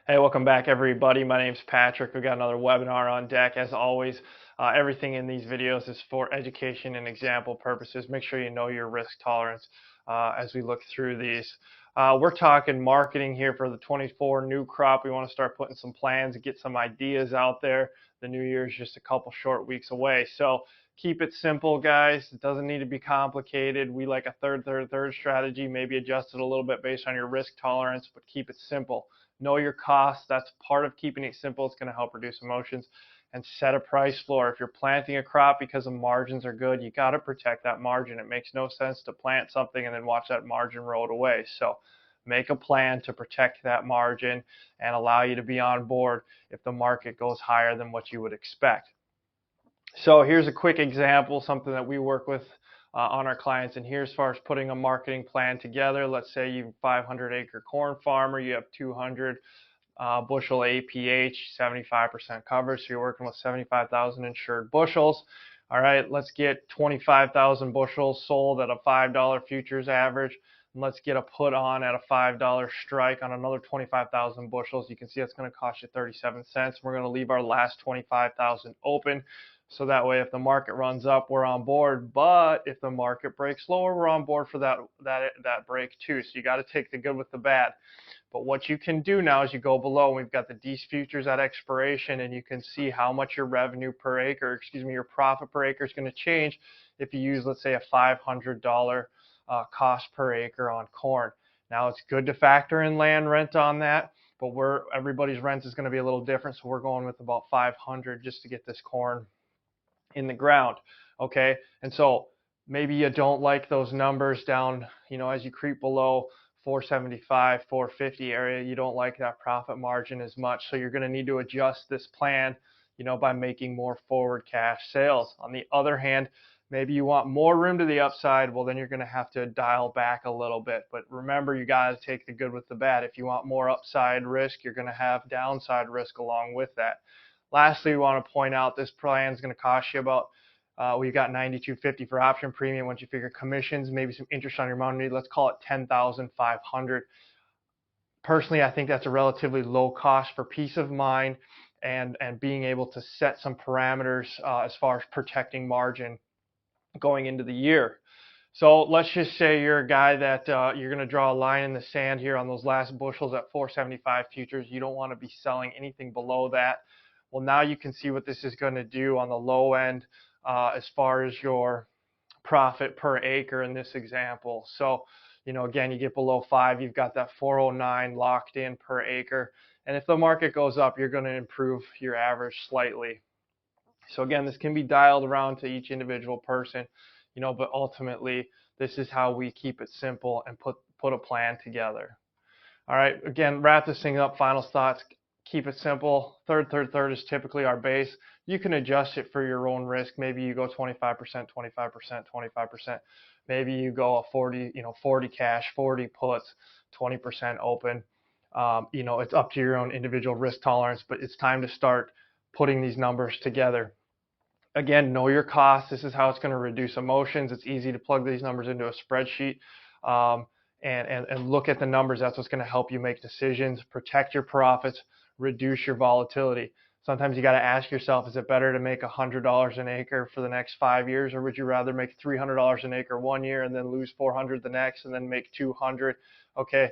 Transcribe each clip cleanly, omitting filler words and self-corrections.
Hey, welcome back, everybody. My name's Patrick. We've got another webinar on deck. As always, everything in these videos is for education and example purposes. Make sure you know your risk tolerance as we look through these. We're talking marketing here for the 24 new crop. We want to start putting some plans and get some ideas out there. The new year is just a couple short weeks away. So keep it simple, guys. It doesn't need to be complicated. We like a third strategy, maybe adjust it a little bit based on your risk tolerance, but keep it simple. Know your costs. That's part of keeping it simple. It's going to help reduce emotions. And set a price floor. If you're planting a crop because the margins are good, you got to protect that margin. It makes no sense to plant something and then watch that margin erode away. So make a plan to protect that margin and allow you to be on board if the market goes higher than what you would expect. So here's a quick example, something that we work with on our clients. And here, as far as putting a marketing plan together, let's say you're a 500-acre corn farmer, you have 200 bushel APH, 75% coverage, so you're working with 75,000 insured bushels. All right, let's get 25,000 bushels sold at a $5 futures average. And let's get a put on at a $5 strike on another 25,000 bushels. You can see that's going to cost you 37 cents. We're going to leave our last 25,000 open. So that way, if the market runs up, we're on board. But if the market breaks lower, we're on board for that break too. So you got to take the good with the bad. But what you can do now is you go below, and we've got the Dees futures at expiration, and you can see how much your revenue per acre, your profit per acre is going to change if you use, let's say, a $500 cost per acre on corn. Now, it's good to factor in land rent on that, but everybody's rent is going to be a little different, so we're going with about 500 just to get this corn in the ground. Okay, and so maybe you don't like those numbers down, as you creep below 475, 450 area, you don't like that profit margin as much. So you're going to need to adjust this plan, by making more forward cash sales. On the other hand, maybe you want more room to the upside. Well, then you're going to have to dial back a little bit. But remember, you got to take the good with the bad. If you want more upside risk, you're going to have downside risk along with that. Lastly, we want to point out this plan is going to cost you about, we've got $92.50 for option premium. Once you figure commissions, maybe some interest on your money, let's call it $10,500. Personally, I think that's a relatively low cost for peace of mind and being able to set some parameters as far as protecting margin going into the year. So let's just say you're a guy that you're going to draw a line in the sand here on those last bushels at 475 futures. You don't want to be selling anything below that. Well, now you can see what this is going to do on the low end as far as your profit per acre in this example. So, again, you get below 5, you've got that 409 locked in per acre. And if the market goes up, you're going to improve your average slightly. So again, this can be dialed around to each individual person, but ultimately, this is how we keep it simple and put a plan together. All right, again, wrap this thing up. Final thoughts. Keep it simple. Third is typically our base. You can adjust it for your own risk. Maybe you go 25%, 25%, 25%. Maybe you go a 40 cash, 40 puts, 20% open. It's up to your own individual risk tolerance, but it's time to start putting these numbers together. Again, know your costs. This is how it's going to reduce emotions. It's easy to plug these numbers into a spreadsheet. And look at the numbers. That's what's going to help you make decisions, protect your profits, reduce your volatility. Sometimes you got to ask yourself, is it better to make $100 an acre for the next 5 years, or would you rather make $300 an acre one year and then lose 400 the next and then make 200? Okay,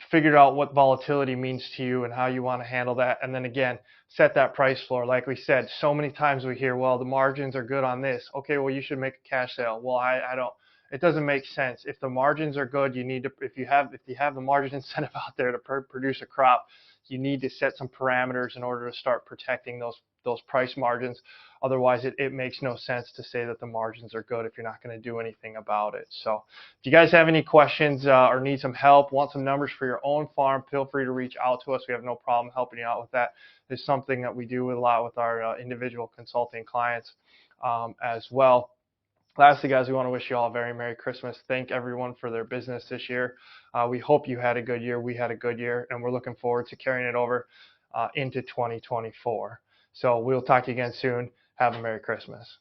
figure out what volatility means to you and how you want to handle that. And then again, set that price floor. Like we said, so many times we hear, well, the margins are good on this. Okay, well, you should make a cash sale. Well, I don't. It doesn't make sense. If the margins are good, you need to, if you have the margin incentive out there to produce a crop, you need to set some parameters in order to start protecting those price margins. Otherwise, it makes no sense to say that the margins are good if you're not going to do anything about it. So if you guys have any questions or need some help, want some numbers for your own farm, feel free to reach out to us. We have no problem helping you out with that. It's something that we do a lot with our individual consulting clients as well. Lastly, guys, we want to wish you all a very Merry Christmas. Thank everyone for their business this year. We hope you had a good year. We had a good year, and we're looking forward to carrying it over into 2024. So we'll talk to you again soon. Have a Merry Christmas.